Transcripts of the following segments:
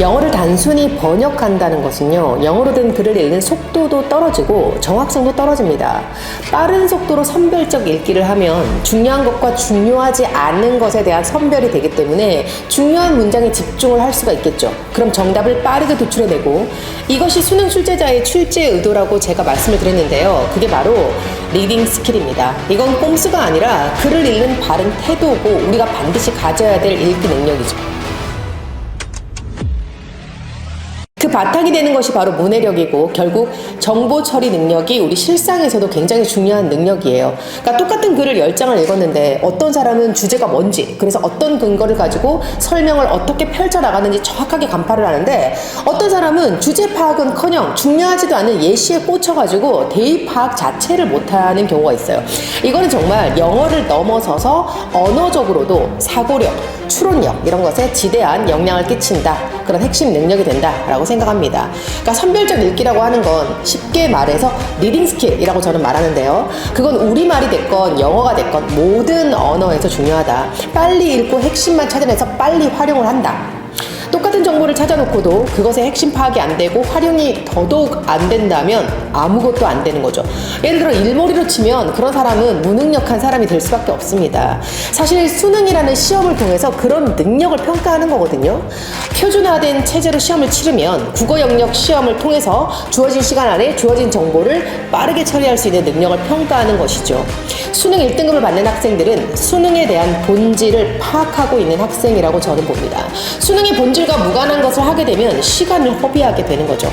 영어를 단순히 번역한다는 것은요, 영어로 된 글을 읽는 속도도 떨어지고 정확성도 떨어집니다. 빠른 속도로 선별적 읽기를 하면 중요한 것과 중요하지 않은 것에 대한 선별이 되기 때문에 중요한 문장에 집중을 할 수가 있겠죠. 그럼 정답을 빠르게 도출해내고, 이것이 수능 출제자의 출제 의도라고 제가 말씀을 드렸는데요. 그게 바로 리딩 스킬입니다. 이건 꼼수가 아니라 글을 읽는 바른 태도고 우리가 반드시 가져야 될 읽기 능력이죠. 그 바탕이 되는 것이 바로 문해력이고, 결국 정보 처리 능력이 우리 실상에서도 굉장히 중요한 능력이에요. 그러니까 똑같은 글을 10장을 읽었는데 어떤 사람은 주제가 뭔지, 그래서 어떤 근거를 가지고 설명을 어떻게 펼쳐나가는지 정확하게 간파를 하는데, 어떤 사람은 주제 파악은커녕 중요하지도 않은 예시에 꽂혀가지고 대의 파악 자체를 못하는 경우가 있어요. 이거는 정말 영어를 넘어서서 언어적으로도 사고력, 추론력 이런 것에 지대한 영향을 끼친다, 그런 핵심 능력이 된다라고 생각합니다. 그러니까 선별적 읽기라고 하는 건 쉽게 말해서 리딩 스킬이라고 저는 말하는데요. 그건 우리말이 됐건 영어가 됐건 모든 언어에서 중요하다. 빨리 읽고 핵심만 찾아내서 빨리 활용을 한다. 똑같은 정보를 찾아놓고도 그것의 핵심 파악이 안 되고 활용이 더더욱 안 된다면 아무것도 안 되는 거죠. 예를 들어 일머리로 치면 그런 사람은 무능력한 사람이 될 수밖에 없습니다. 사실 수능이라는 시험을 통해서 그런 능력을 평가하는 거거든요. 표준화된 체제로 시험을 치르면 국어 영역 시험을 통해서 주어진 시간 안에 주어진 정보를 빠르게 처리할 수 있는 능력을 평가하는 것이죠. 수능 1등급을 받는 학생들은 수능에 대한 본질을 파악하고 있는 학생이라고 저는 봅니다. 수능의 본질과 무관한 것을 하게 되면 시간을 허비하게 되는 거죠.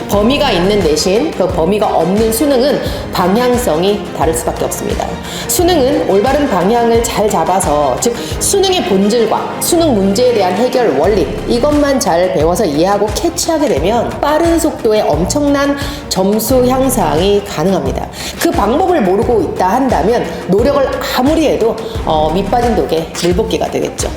범위가 있는 대신 그 범위가 없는 수능은 방향성이 다를 수밖에 없습니다. 수능은 올바른 방향을 잘 잡아서, 즉 수능의 본질과 수능 문제에 대한 해결 원리, 이것만 잘 배워서 이해하고 캐치하게 되면 빠른 속도의 엄청난 점수 향상이 가능합니다. 그 방법을 모르고 있다 한다면 노력을 아무리 해도 밑빠진 독에 물붓기가 되겠죠.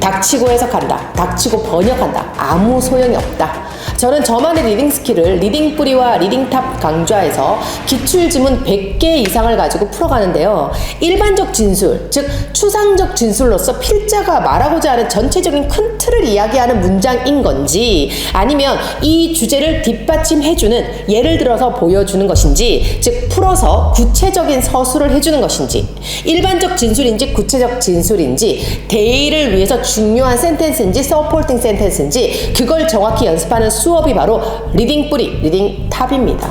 닥치고 해석한다, 닥치고 번역한다, 아무 소용이 없다. 저는 저만의 리딩 스킬을 리딩 뿌리와 리딩 탑 강좌에서 기출지문 100개 이상을 가지고 풀어가는데요. 일반적 진술, 즉 추상적 진술로서 필자가 말하고자 하는 전체적인 큰 틀을 이야기하는 문장인 건지, 아니면 이 주제를 뒷받침해주는 예를 들어서 보여주는 것인지, 즉 풀어서 구체적인 서술을 해주는 것인지, 일반적 진술인지 구체적 진술인지, 대의를 위해서 중요한 센텐스인지 서포팅 센텐스인지, 그걸 정확히 연습하는 수업이 바로 리딩 뿌리, 리딩 탑입니다.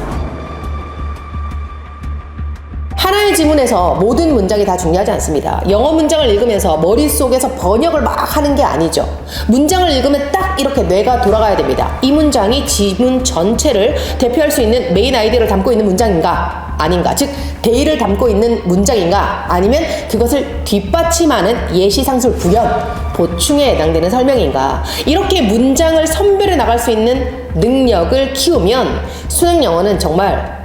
하나의 지문에서 모든 문장이 다 중요하지 않습니다. 영어 문장을 읽으면서 머릿속에서 번역을 막 하는 게 아니죠. 문장을 읽으면 딱 이렇게 뇌가 돌아가야 됩니다. 이 문장이 지문 전체를 대표할 수 있는 메인 아이디어를 담고 있는 문장인가 아닌가, 즉 대의를 담고 있는 문장인가, 아니면 그것을 뒷받침하는 예시, 상술, 부연, 보충에 해당되는 설명인가, 이렇게 문장을 선별해 나갈 수 있는 능력을 키우면 수능 영어는 정말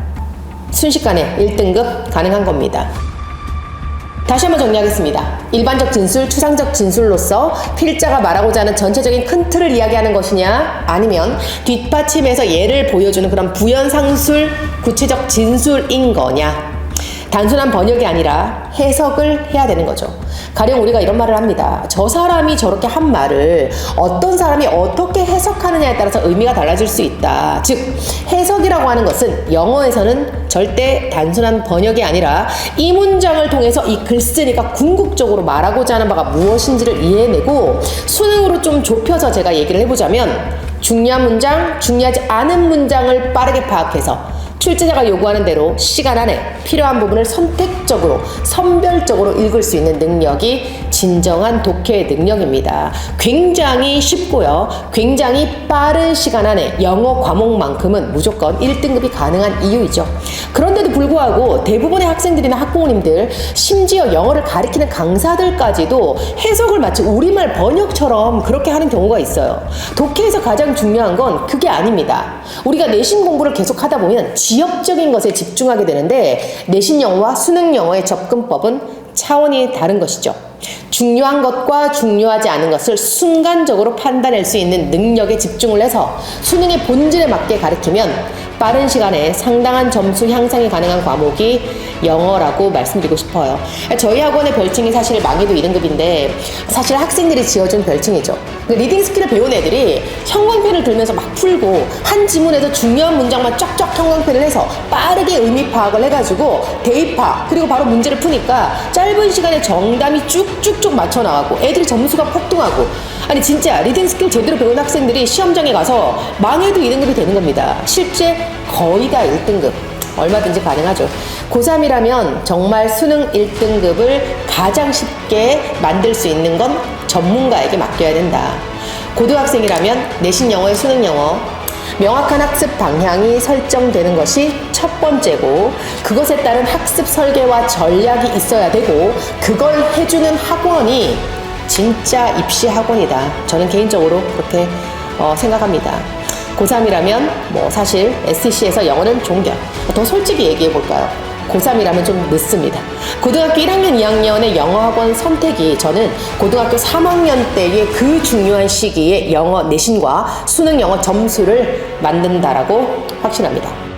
순식간에 1등급 가능한 겁니다. 다시 한번 정리하겠습니다. 일반적 진술, 추상적 진술로서 필자가 말하고자 하는 전체적인 큰 틀을 이야기하는 것이냐, 아니면 뒷받침해서 예를 보여주는 그런 부연, 상술, 구체적 진술인 거냐. 단순한 번역이 아니라 해석을 해야 되는 거죠. 가령 우리가 이런 말을 합니다. 저 사람이 저렇게 한 말을 어떤 사람이 어떻게 해석하느냐에 따라서 의미가 달라질 수 있다. 즉 해석이라고 하는 것은 영어에서는 절대 단순한 번역이 아니라 이 문장을 통해서 이 글쓰니까 궁극적으로 말하고자 하는 바가 무엇인지를 이해해내고, 수능으로 좀 좁혀서 제가 얘기를 해보자면 중요한 문장, 중요하지 않은 문장을 빠르게 파악해서 출제자가 요구하는 대로 시간 안에 필요한 부분을 선택적으로, 선별적으로 읽을 수 있는 능력이 진정한 독해의 능력입니다. 굉장히 쉽고요. 굉장히 빠른 시간 안에 영어 과목만큼은 무조건 1등급이 가능한 이유이죠. 그런데도 불구하고 대부분의 학생들이나 학부모님들, 심지어 영어를 가르치는 강사들까지도 해석을 마치 우리말 번역처럼 그렇게 하는 경우가 있어요. 독해에서 가장 중요한 건 그게 아닙니다. 우리가 내신 공부를 계속 하다 보면 지역적인 것에 집중하게 되는데, 내신 영어와 수능 영어의 접근법은 차원이 다른 것이죠. 중요한 것과 중요하지 않은 것을 순간적으로 판단할 수 있는 능력에 집중을 해서 수능의 본질에 맞게 가르치면 빠른 시간에 상당한 점수 향상이 가능한 과목이 영어라고 말씀드리고 싶어요. 저희 학원의 별칭이 사실 망해도 2등급인데 사실 학생들이 지어준 별칭이죠. 리딩 스킬을 배운 애들이 형광펜을 들면서 막 풀고 한 지문에서 중요한 문장만 쫙쫙 형광펜을 해서 빠르게 의미 파악을 해가지고 대입파 그리고 바로 문제를 푸니까 짧은 시간에 정답이 쭉쭉쭉 맞춰 나가고 애들이 점수가 폭등하고 아니 진짜 리딩 스킬 제대로 배운 학생들이 시험장에 가서 망해도 2등급이 되는 겁니다. 실제 거의 다 1등급. 얼마든지 가능하죠. 고3이라면 정말 수능 1등급을 가장 쉽게 만들 수 있는 건 전문가에게 맡겨야 된다. 고등학생이라면 내신 영어의 수능 영어, 명확한 학습 방향이 설정되는 것이 첫 번째고 그것에 따른 학습 설계와 전략이 있어야 되고 그걸 해주는 학원이 진짜 입시 학원이다. 저는 개인적으로 그렇게 생각합니다. 고3이라면 뭐 사실 SC에서 영어는 종결. 더 솔직히 얘기해 볼까요? 고3이라면 좀 늦습니다. 고등학교 1학년, 2학년의 영어학원 선택이 저는 고등학교 3학년 때의 그 중요한 시기에 영어 내신과 수능 영어 점수를 만든다라고 확신합니다.